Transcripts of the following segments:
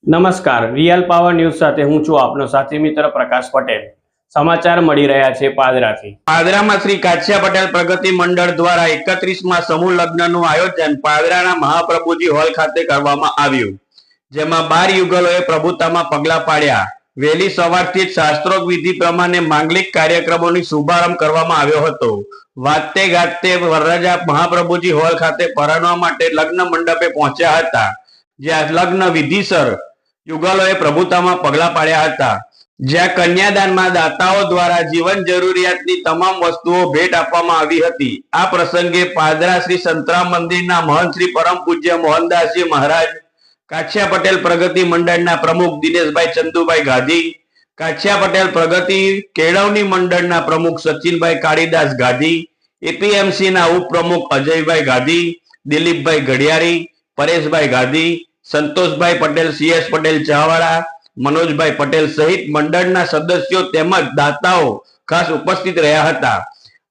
નમસ્કાર, real power news સાથે હું છું આપનો સાથી મિત્ર પ્રકાશ પટેલ। સમાચાર મળી રહ્યા છે પાદરાથી। પાદરામાં શ્રી કાછિયા પટેલ પ્રગતિ મંડળ દ્વારા 31મા સમૂહ લગ્નનું આયોજન પાદરાના મહાપ્રભુજી હોલ ખાતે કરવામાં આવ્યું, જેમાં 12 યુગલોએ પ્રભુતામાં પગલા પાડ્યા। વહેલી સવારથી જ શાસ્ત્રોક્ત વિધિ પ્રમાણે માંગલિક કાર્યક્રમોની શુભારંભ કરવામાં આવ્યો હતો। વાતે ગાતે વરરાજા મહાપ્રભુજી હોલ ખાતે પરણવા માટે લગ્ન મંડપે પહોંચ્યા હતા, જ્યાં લગ્ન વિધિસર યુગલોએ પ્રભુતામાં પગલા પાડ્યા હતા। જ્યાં કન્યાદાનમાં દાતાઓ દ્વારા જીવન જરૂરિયાતની તમામ વસ્તુઓ ભેટ આપવામાં આવી હતી। આ પ્રસંગે પાદરા શ્રી સંતરામ મંદિરના મહંત શ્રી પરમ પૂજ્ય મોહનદાસજી મહારાજ, કાછિયા પટેલ પ્રગતિ મંડળના પ્રમુખ દિનેશભાઈ ચંદુભાઈ ગાંધી, કાછિયા પટેલ પ્રગતિ કેળવણી મંડળના પ્રમુખ સચિનભાઈ કાળીદાસ ગાંધી, એપીએમસીના ઉપપ્રમુખ અજયભાઈ ગાંધી, દિલીપભાઈ ઘડિયાળી, પરેશભાઈ ગાંધી, સંતોષભાઈ પટેલ, સીએસ પટેલ ચાવાળા, મનોજભાઈ પટેલ સહિત મંડળના સદસ્યો તેમજ દાતાઓ ખાસ ઉપસ્થિત રહ્યા હતા।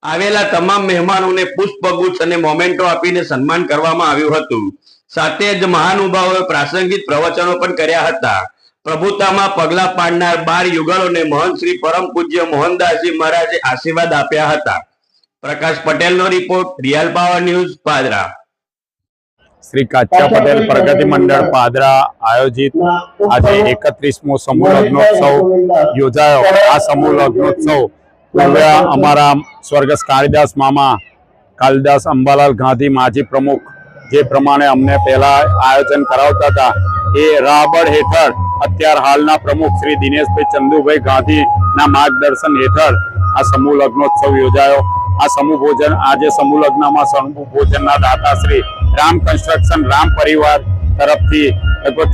આવેલા તમામ મહેમાનોને પુષ્પગુચ્છ અને મોમેન્ટો આપીને સન્માન કરવામાં આવ્યું હતું। સાથે જ મહાનુભાવોએ પ્રાસંગિક પ્રવચનો પણ કર્યા હતા। પ્રભુતામાં પગલા પાડનાર 12 યુગલોને મહંત શ્રી પરમ પૂજ્ય મોહનદાસજી મહારાજે આશીર્વાદ આપ્યા હતા। પ્રકાશ પટેલનો report, real power news, Padra. Shri Kachhia Patel Pragati Mandal Padra आयोजित आज 31मो समूह लग्नोत्सव योजायो। आ समूह लग्नोत्सव अमरा स्वर्गस्थ कालिदास मामा कालिदास अंबालाल गांधी माजी प्रमुख जे प्रमाणे अमने पहला आयोजन करावता था ए राबड़ हेठळ अत्यार हालना प्रमुख श्री दिनेशभाई चंदुभाई गांधी ना मार्गदर्शन हेठळ आ समूह लग्नोत्सव योजायो। आ समूह भोजन आज समूह लग्न में समूह भोजन दाता श्री राम कंस्ट्रक्शन राम परिवार तरफथी लगभग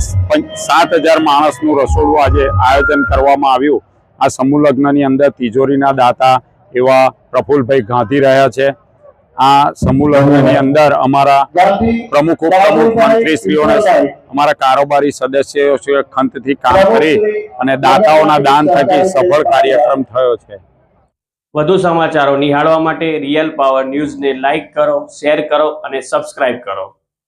7,000 माणसनुं रसोड़ुं आज आयोजन करवामां आव्युं। आ समूह लग्ननी अंदर तिजोरीना दाता एवा प्रफुल्लभाई गांधी रह्या छे। आ समूह लग्ननी अंदर अमारा प्रमुख उपप्रमुख मंत्रीश्रीओने अमारा कारोबारी सदस्योए खंतथी काम करी अने दाताओना दान थकी सफल कार्यक्रम थयो छे। વધુ સમાચારો નિહાળવા માટે રિયલ પાવર ન્યૂઝને લાઇક કરો, શેર કરો અને સબસ્ક્રાઇબ કરો।